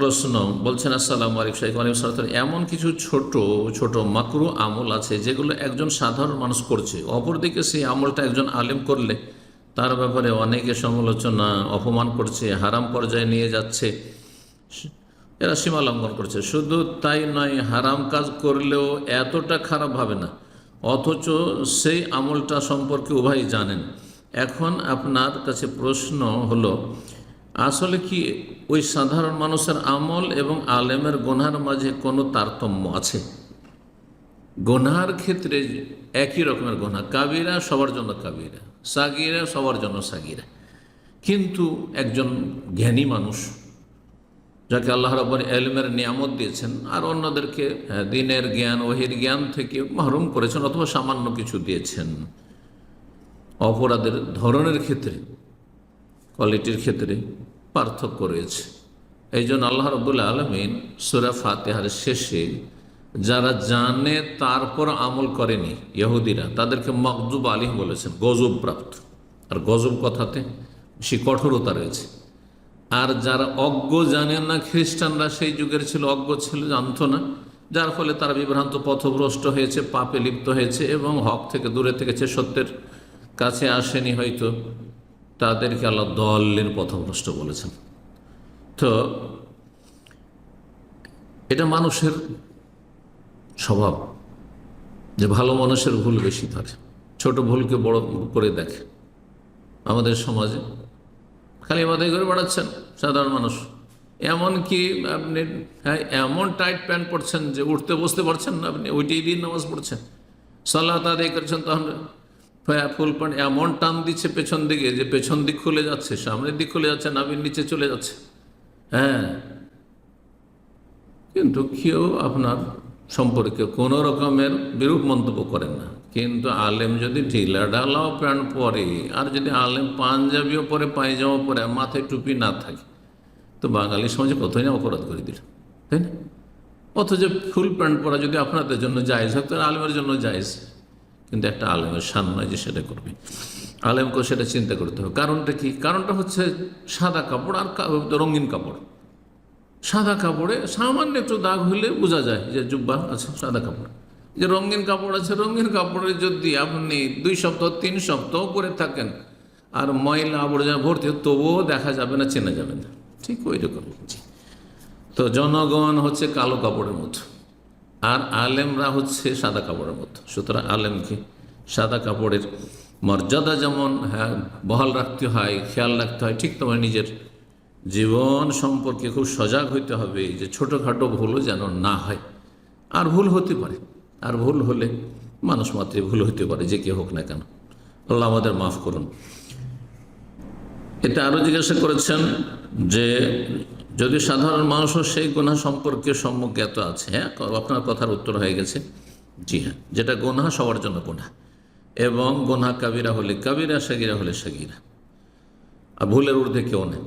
প্রশ্ন বলছেন, আসসালামু আলাইকুম। এমন কিছু ছোট ছোট মাকরু আমল আছে যেগুলো একজন সাধারণ মানুষ করছে, অপরদিকে সেই আমলটা একজন আলেম করলে তার ব্যাপারে অনেকে সমালোচনা অপমান করছে, হারাম পর্যায়ে নিয়ে যাচ্ছে, এরা সীমা লঙ্ঘন করছে। শুধু তাই নয়, হারাম কাজ করলেও এতটা খারাপ হবে না, অথচ সেই আমলটা সম্পর্কে উভয় জানেন। এখন আপনার কাছে প্রশ্ন হলো, আসলে কি ওই সাধারণ মানুষের আমল এবং আলেমের গুনহার মাঝে কোনো তারতম্য আছে? গুনহার ক্ষেত্রে একই রকমের গুনহা, কাবিরা সবার জন্য কাবিরা, সাগিরা সবার জন্য সাগিরা, কিন্তু একজন জ্ঞানী মানুষ যাকে আল্লাহ রাব্বুল ইলমের নিয়ামত দিয়েছেন আর অন্যদেরকে দ্বীনের জ্ঞান ওহীর জ্ঞান থেকে মাহরুম করেছেন অথবা সামান্য কিছু দিয়েছেন, অপরাধের ধরনের ক্ষেত্রে, কোয়ালিটির ক্ষেত্রে পার্থক্য রয়েছে। এই জন্য আল্লাহ রাব্বুল আলামিন সূরা ফাতিহার শেষে যারা জানে তারপর আমল করেনি ইহুদিরা, তাদেরকে মাগযুব আলাইহিম বলেছেন, গজব প্রাপ্ত। আর গজব কথাতে বেশি কঠোরতা রয়েছে। আর যারা অজ্ঞ, জানেন না, খ্রিস্টানরা সেই যুগের ছিল, অজ্ঞ ছিল, জানতো না, যার ফলে তারা বিভ্রান্ত পথভ্রষ্ট হয়েছে, পাপে লিপ্ত হয়েছে এবং হক থেকে দূরে থেকেছে, সত্যের কাছে আসেনি হয়তো, তাদেরকে আল্লাহ দলের পথভ্রষ্ট বলেছেন। তো এটা মানুষের স্বভাব যে ভালো মানুষের ভুল বেশি ধরে, ছোট ভুলকে বড় করে দেখে। আমাদের সমাজে খালি বাদাই করে বেড়াচ্ছেন সাধারণ মানুষ, এমনকি আপনি এমন টাইট প্যান্ট পরছেন যে উঠতে বসতে পারছেন না, আপনি ওইটাই দিয়ে নামাজ পড়ছেন, সালাত আদায় করছেন, তখন ফুল প্যান্ট এমন টান দিচ্ছে পেছন দিকে যে পেছন দিক খুলে যাচ্ছে, সামনের দিক খুলে যাচ্ছে, নাভির নিচে চলে যাচ্ছে। হ্যাঁ, কিন্তু কেউ আপনার সম্পর্কে কোনো রকমের বিরূপ মন্তব্য করেন না। কিন্তু আলেম যদি ঢিলা ঢালাও প্যান্ট পরে, আর যদি আলেম পাঞ্জাবিও পরে, পায়জামা পরে, মাথায় টুপি না থাকে, তো বাঙালি সমাজে কতই না অপরাধ করে দিল, তাই না? অথচ ফুল প্যান্ট পরা যদি আপনাদের জন্য জায়েজ হয়, তো আলেমের জন্য জায়েজ। কিন্তু একটা আলেমের শান নয় যে সেটা করবে, আলেমকেও সেটা চিন্তা করতে হবে। কারণটা কি? কারণটা হচ্ছে সাদা কাপড় আর রঙিন কাপড়। সাদা কাপড়ে সামান্য একটু দাগ হইলে বোঝা যায় যে জুব্বা আছে, সাদা কাপড়। যে রঙিন কাপড় আছে, রঙিন কাপড়ে যদি আপনি 2 সপ্তাহ 3 সপ্তাহ পরে থাকেন আর ময়লা আবর্জনা ভর্তি, তবুও দেখা যাবে না, চেনা যাবে না। ঠিক ওই রকম। তো জনগণ হচ্ছে কালো কাপড়ের মতো, আর আলেমরা হচ্ছে সাদা কাপড়ের মতো। সুতরাং আলেমকে সাদা কাপড়ের মর্যাদা যেমন বহাল রাখতে হয়, খেয়াল রাখতে হয়, ঠিক তোমার নিজের জীবন সম্পর্কে খুব সজাগ হইতে হবে যে ছোটোখাটো ভুলও যেন না হয়। আর ভুল হতে পারে, আর ভুল হলে মানুষ মাত্রই ভুল হতে পারে, যে কে হোক না কেন। আল্লাহ আমাদের মাফ করুন। এটা আরও জিজ্ঞাসা করেছেন যে যদি সাধারণ মানুষও সেই গুনাহ সম্পর্কে সম্যক জ্ঞাত আছে। হ্যাঁ, আপনার কথার উত্তর হয়ে গেছে, জি হ্যাঁ, যেটা গুনাহ সবার জন্য গুনাহ, এবং গুনাহ কাবিরা হলে কাবিরা, সাগিরা হলে সাগিরা, আর ভুলের ঊর্ধ্বে কেউ নেই।